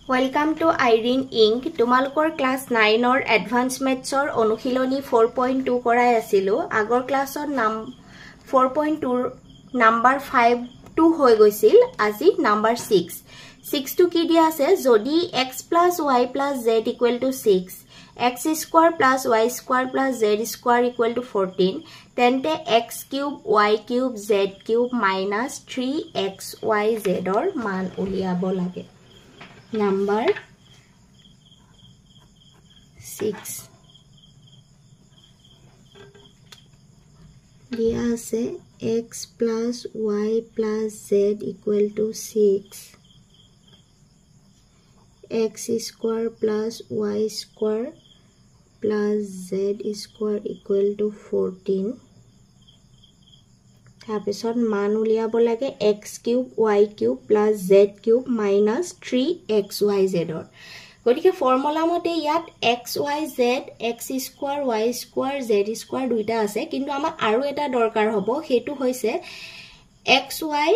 Welcome to Irene Inc. Tumalkor class 9 or advanced maths or onukhiloni 4.2 korai asilo. Agor class or 4.2 number 5 2 hoi goisil. Azi number 6. 6 to ki dia ase jodi x plus y plus z equal to 6. X square plus y square plus z square equal to 14. Tente x cube y cube z cube minus 3xyz or man uliabo lage. Number 6. Dia se x plus y plus z equal to 6. X square plus y square plus z square equal to 14. Tapisot man uliabo lage x cube y cube plus z cube minus 3xyz or. Gotike formula mote yat xyz x square y square z square duita ase kintu amar aru eta dorkar hobo hetu hoise xy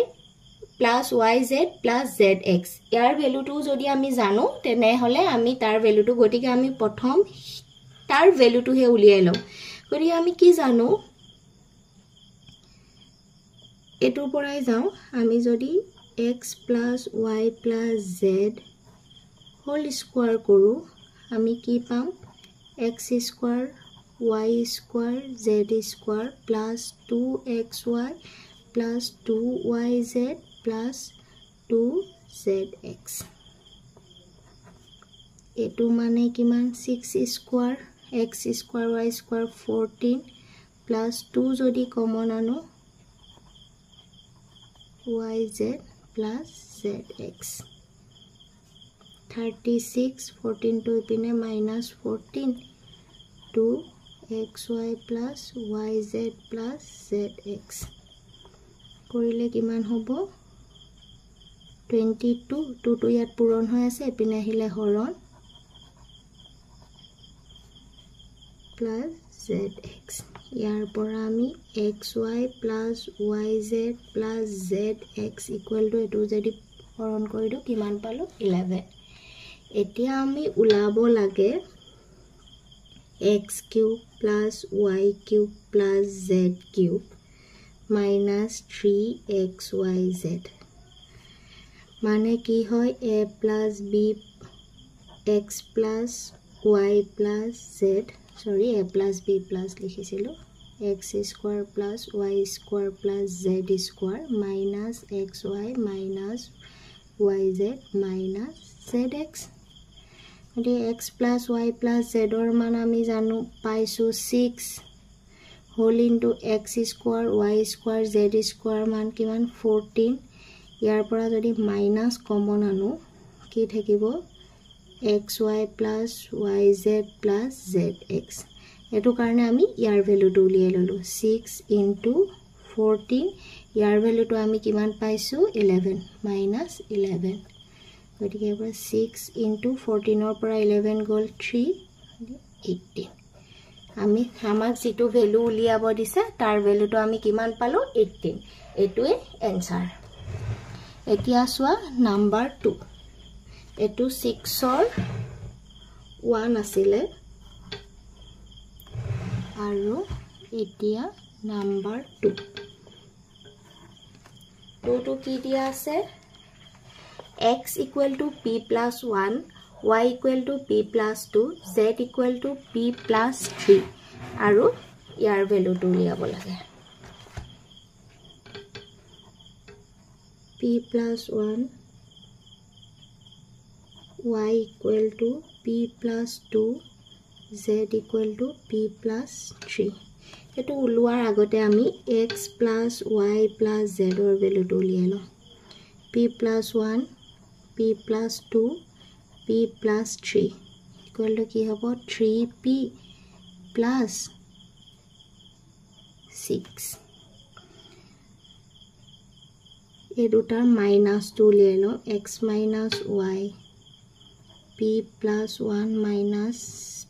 plus yz plus zx yar value tu jodi ami janu tene hole ami tar value tu gotike ami prothom tar value tu he uliai lo gotike ami ki janu etu porai jao ami jodi x plus y plus z whole square koru ami ki pam x square y square z square plus 2xy plus 2yz plus 2zx etu mane kiman 6 square x square y square 14 plus 2 jodi common anu yz plus zx 36 14 to ipine minus 14 2xy plus yz plus zx korile kiman hobo 22 2 to yat puron hoy ase ipine hile horon plus zx yar pora ami xy plus yz plus zx equal to etu jodi horon korido kiman palo 11 etia ami ulabo lage x cube plus y cube plus z cube minus 3xyz mane ki hoy a plus b x plus y plus z sorry a plus b plus likhisilu x square plus y square plus z square minus xy minus yz minus zx odi x plus y plus z or man ami janu paisu 6 whole into x square y square z square man kiman 14 yar pora jodi minus common anu ki thakibo xy plus yz plus zx etu karne ami yar value tu uliai lolu 6 into 14 yar value tu ami kiman paisu 11 minus 11 gotike pora 6 into 14 or pora 11 gol 3 18 ami hamak jitu value uliabo dise tar value tu ami kiman palo 18 etue answer etia swa number 2 etu 6 or 1 asile aru etia number 2 2 to ki dia ase x equal to p plus 1 y equal to p plus 2 z equal to p plus 3 aru yar value tu liabo lage p plus 1 y equal to p plus 2 z equal to p plus 3 etu uluar agote ami x plus y plus z or value tu lielo p plus 1 p plus 2 p plus 3 equal to ki hobo 3p plus 6 e duta minus 2 lielo x minus y p plus 1 minus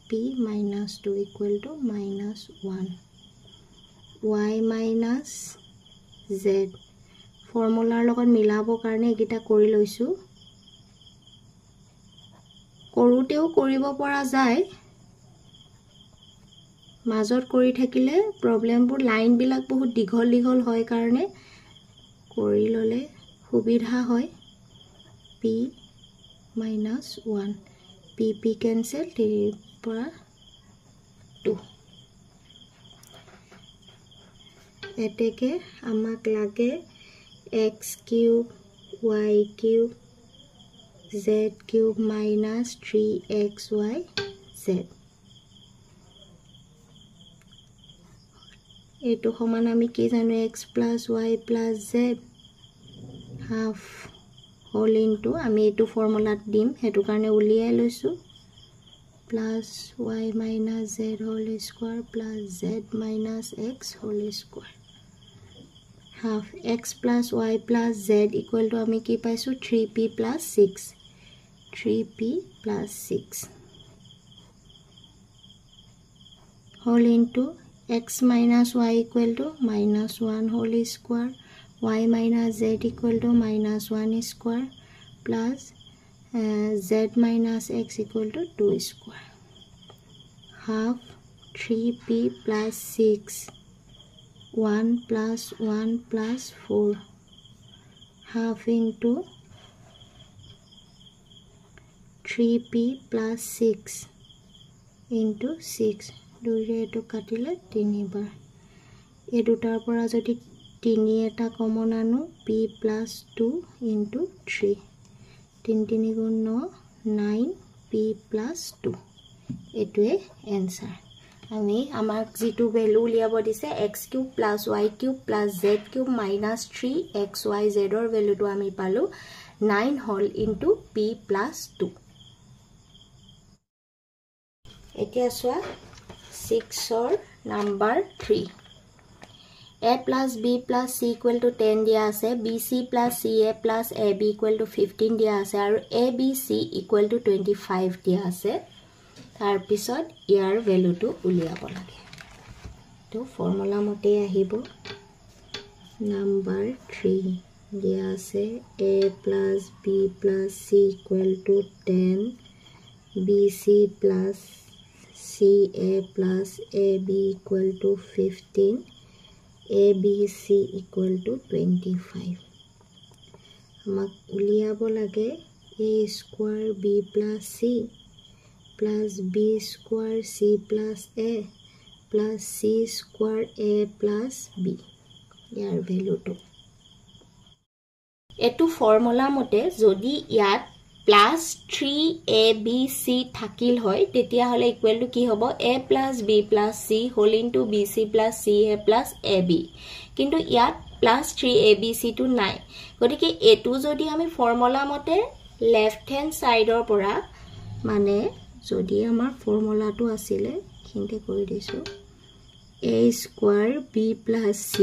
p minus 2 equal to minus 1 y minus z formula logon milabo karne egita kori loisu কৰোতেও কৰিব পৰা যায় মাজত কৰি থাকিলে প্ৰবলেমবোৰ লাইনবিলাক বহুত দীঘল দীঘল হয় কাৰণে কৰি ললে সুবিধা হয় p minus 1 p cancel 3 পৰা 2 এতেকে আমাক লাগে x cube y cube z cube minus 3xy z এটো সমান আমি কি জানো x plus y plus z half whole into আমি এটো ফর্মুলাত দিম হেতু কারণে উলিয়াই লৈছো plus y minus z whole square plus z minus x whole square half x plus y plus z equal to আমি কি পাইছো 3p plus 6 3p plus 6 whole into x minus y equal to minus 1 whole square y minus z equal to minus 1 square plus z minus x equal to 2 square half 3p plus 6 1 plus 1 plus 4 half into 3p plus 6 into 6 দুইৰে এটো কাটিলে 3 বাৰ এই দুটাৰ পৰা যদি 3 এটা common আনো p plus 2 into 3 3 3 গুণ 9 9 p plus 2 এটোৱে এনসার আমি আমাক যেটো ভ্যালু উলিয়াব দিছে x cube plus y cube plus z cube minus 3xyz ৰ ভ্যালুটো আমি পালো 9 whole into p plus 2 এতিয়া সোয়া 6 or number 3 a plus b plus c equal to 10 দিয়া আছে bc plus ca plus ab equal to 15 দিয়া আছে আৰু abc equal to 25 দিয়া আছে তাৰ পিছত ইয়াৰ ভ্যালুটো উলিয়াব লাগে তো ফর্মুলা মতে আহিব নাম্বার 3 দিয়া আছে a plus b plus c equal to 10 bc plus ca plus ab equal to 15 abc equal to 25 আমাক উলিয়াব লাগে a square b plus c plus b square c plus a plus c square a plus b ইয়াৰ ভ্যালুটো এটো formula মতে যদি ইয়াত plus 3abc থাকিল হয় তেতিয়া হলে ইকুয়াল টু কি হ'ব a plus b plus c whole into bc plus ca plus ab কিন্তু ইয়াত plus 3abc টো নাই গতিকে এটো যদি আমি ফর্মুলা মতে লেফট হ্যান্ড সাইডৰ পৰা মানে যদি আমাৰ ফৰ্মুলাটো আছিলে কিনতে কৰি দিছো a square b plus c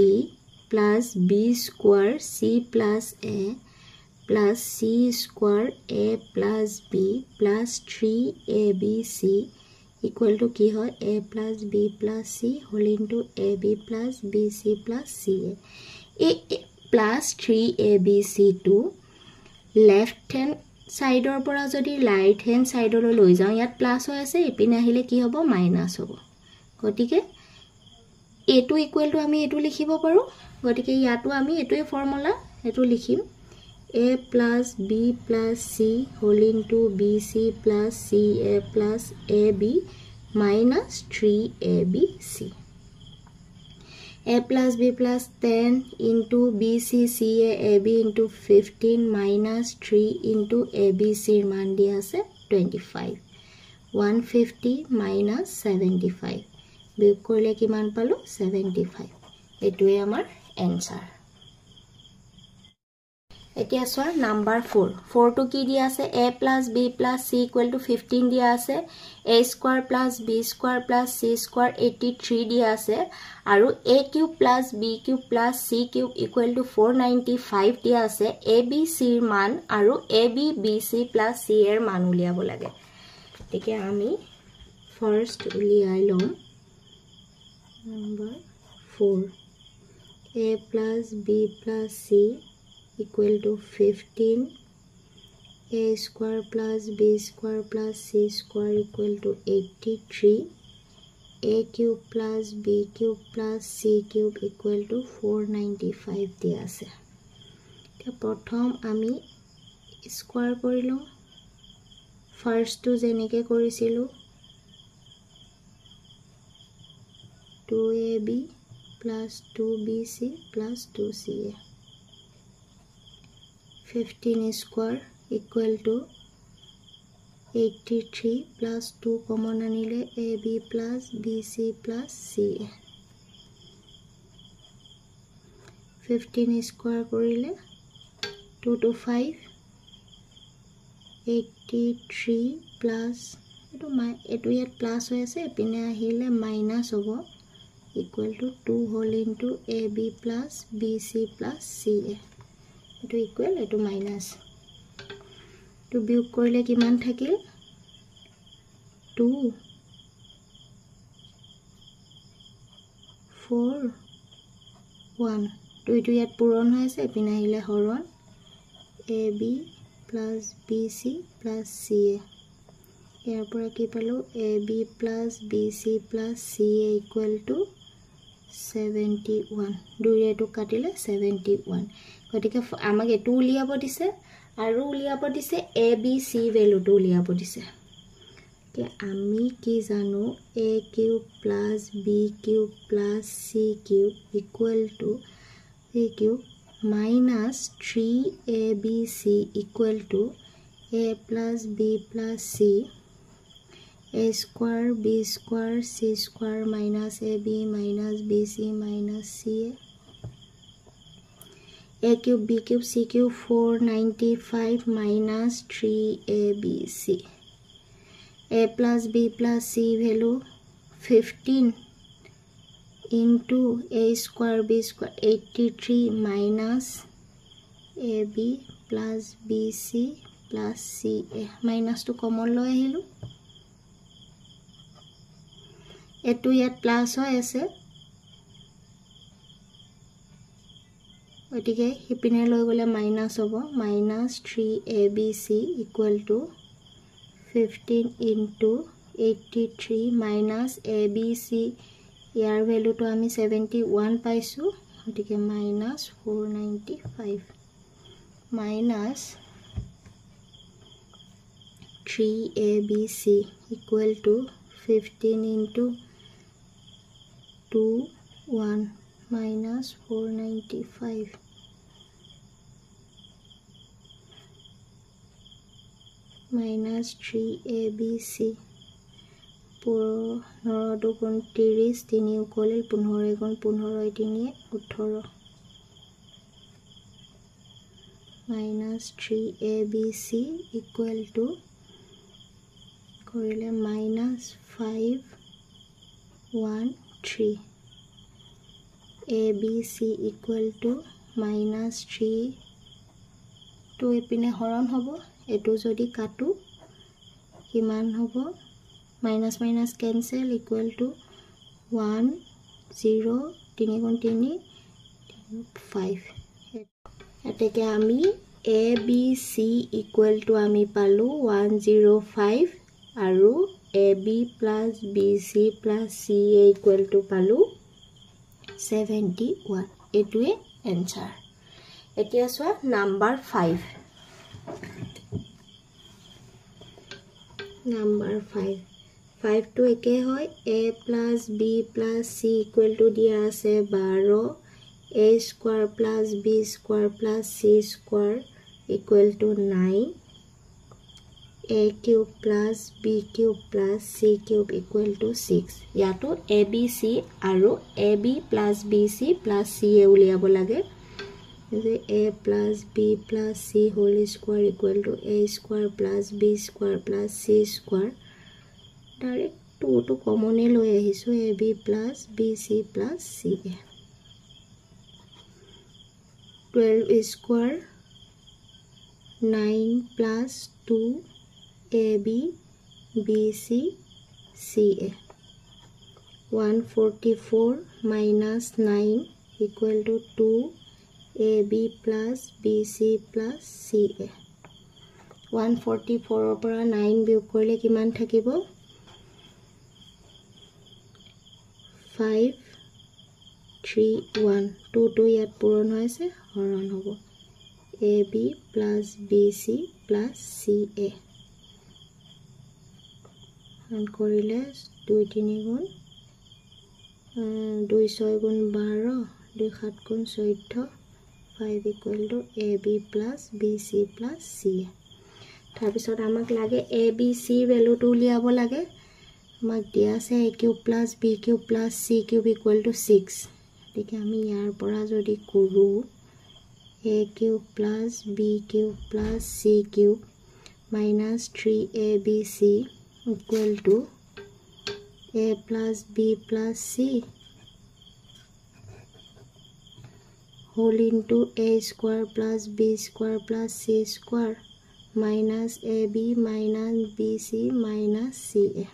plus b square c plus a plus c square a plus b plus 3abc equal to কি হয় a plus b plus c whole into ab plus bc plus ca a plus 3abc to left hand সাইডৰ পৰা যদি right hand সাইডলৈ লৈ যাও ইয়াত plus হৈ আছে ইপিনে আহিলে কি হ'ব মাইনাস হ'ব গতিকে এটো ইকুয়াল টু আমি এটো লিখিব পাৰো গতিকে ইয়াতো আমি এটোই ফর্মুলা এটো লিখিম a plus b plus c whole into bc plus ca plus ab minus 3abc a plus b plus 10 into bc ca ab into 15 minus 3 into abc ৰ মান দিয়া আছে 25 150 minus 75 বিয়োগ কৰিলে কিমান পালো 75 এটোৱে আমাৰ এনসার এতিয়া সোয়া নাম্বার 4 4 to কি দিয়া আছে a plus b plus c equal to 15 দিয়া আছে a square plus b square plus c square 83 দিয়া আছে আৰু a cube plus b cube plus c cube equal to 495 দিয়া আছে abc ৰ মান আৰু ab bc plus c এর মান উলিয়াব লাগে ঠিক আমি ফার্স্ট উলিয়াই লম number 4 a plus b plus c equal to 15 a square plus b square plus c square equal to 83. A cube plus b cube plus c cube equal to 495 দিয়া আছে তে প্ৰথম আমি স্কয়াৰ কৰিলো ফাৰ্স্ট টু যেনেকে কৰিছিলো 2ab plus 2bc plus 2ca 15 square equal to 83 plus 2 common anile ab plus bc plus ca 15 square korile 2 to 5 83 plus etu yet plus hoise epine ahile minus hobo equal to 2 whole into ab plus bc plus ca etu equal etu minus to বিয়োগ কৰিলে কিমান থাকিল 2 4 1 2 two ইয়াত পূৰণ হৈছে এপিনে আহিলে হৰণ ab plus bc plus ca ইয়াৰ পৰা কি পালো ab plus bc plus ca equal to 71 দুইৰে টু কাটিলে 71 গতিকে আমাক এটো উলিয়াব দিছে আৰু উলিয়াব দিছে a b c ভ্যালু টু উলিয়াব দিছে তে আমি কি জানো a cube plus b cube plus c cube equal to a cube minus 3abc equal to a plus b plus c a square b square c square minus ab minus bc minus ca a cube b cube c cube 495 minus 3abc a plus b plus c value 15 into a square b square 83 minus ab plus bc plus ca minus to common lo ahilu etu yat plus hoy ase otike hipine loi gole minus hobo minus 3abc equal to 15 into 83 minus abc year value তো আমি 71 পাইছো ওটিকে minus 495 minus 3abc equal to 15 into 2 1 minus 495 minus 3abc 9 দুগুণ 30 3 উকলিল 15 গুণ 15 3 18 minus 3abc equal to কৰিলে minus 513 abc equal to minus 3 to এপিনে হৰণ হ'ব এটো যদি কাটো কিমান হ'ব minus minus cancel equal to 1 0 3 গুণ 3 5 এতেকে আমি a b c equal to আমি পালো 105 আৰু ab plus bc plus ca equal to palu 71 এটোৱে answer এতিয়া সোৱা number 5 number 5 5 to একে হয় a plus b plus c equal to দিয়া আছে 12 a square plus b square plus c square equal to 9 a cube plus b cube plus c cube equal to 6 yato abc aru ab plus bc plus ca uliabo lage a plus b plus c whole square equal to a square plus b square plus c square direct 2 to common loi ahisu ab plus bc plus ca 12 square 9 plus 2 ab bc ca 144 minus 9 equal to 2 ab plus bc plus ca 144 পৰা 9 বিয়োগ কৰিলে কিমান থাকিব 5 3 1 2 2 ইয়াত পূৰণ হৈছে হৰণ হ'ব AB plus BC plus CA হৰণ কৰিলে 2 3 গুণ 2 6 গুণ 12 2 7 গুণ 14 5 equal to AB plus BC plus CA তাৰ পিছত আমাক লাগে ABC ভ্যালু টু লিয়াব লাগে আমাক দিয়া আছে A cube plus B cube plus C cube equal to 6 গতিকে আমি ইয়াৰ পৰা যদি কৰো A cube plus B cube plus C cube minus 3ABC equal to A plus B plus C whole into A square plus B square plus C square minus AB minus BC minus CA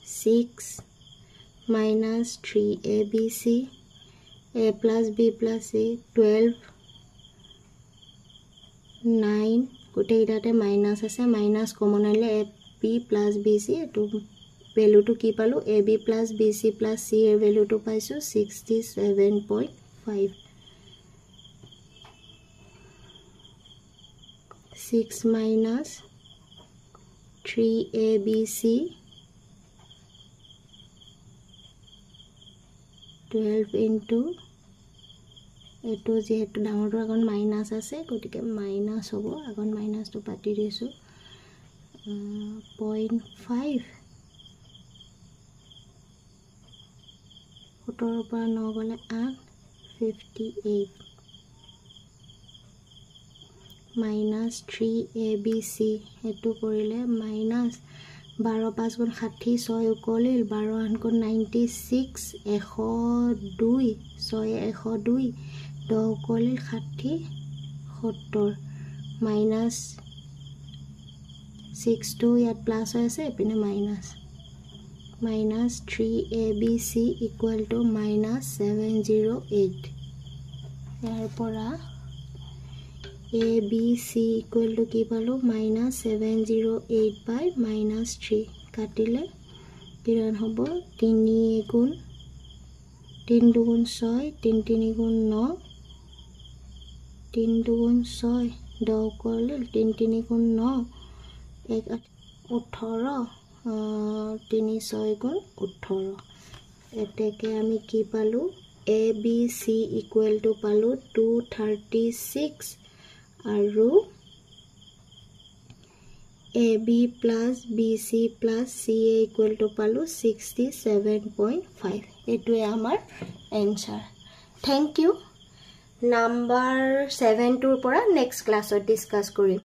6 minus 3ABC A plus B plus C 12 9 গোটে ইটাতে minus আছে minus common আইলে AB plus BC এটো value two কি পালো AB plus BC plus C এর value two পাইছো 67.5 6 minus 3ABC 12 into এটো যেহেতু ডাঙৰটো আগন মাইনাস আছে গতিকে মাইনাস হ'ব আগন মাইনাস তো পাতি দিছো 0.5 17 পৰা 9 গলে 8 58 minus 3ABC এটো কৰিলে minus 12 5 গুণ 60 6 উকলিল 12 8 গুণ 96 102 6 102 10 উকলিল 60 70 minus 6 2 ইয়াত প্লাস আছে এপিনে minus minus 3ABC equal to minus 708 ইয়াৰ পৰা ABC equal to কি পালো minus 708 by minus 3 কাটিলে কিমান হ'ব 3 গুণ 3 দুগুণ 6 3 3 গুণ 9 3 দুগুণ 6 10 কৰিলে 3 3 গুণ 9 1 18 3 6 গুণ 18 এতেকে আমি কি পালো ABC equal to পালো 236 আৰু AB plus BC plus CA equal to পালো 67.5 এটোৱে আমাৰ এনসাৰ থ্যাংক ইউ নাম্বাৰ 7 টুৰ পৰা নেক্সট ক্লাছত ডিসকাস কৰিম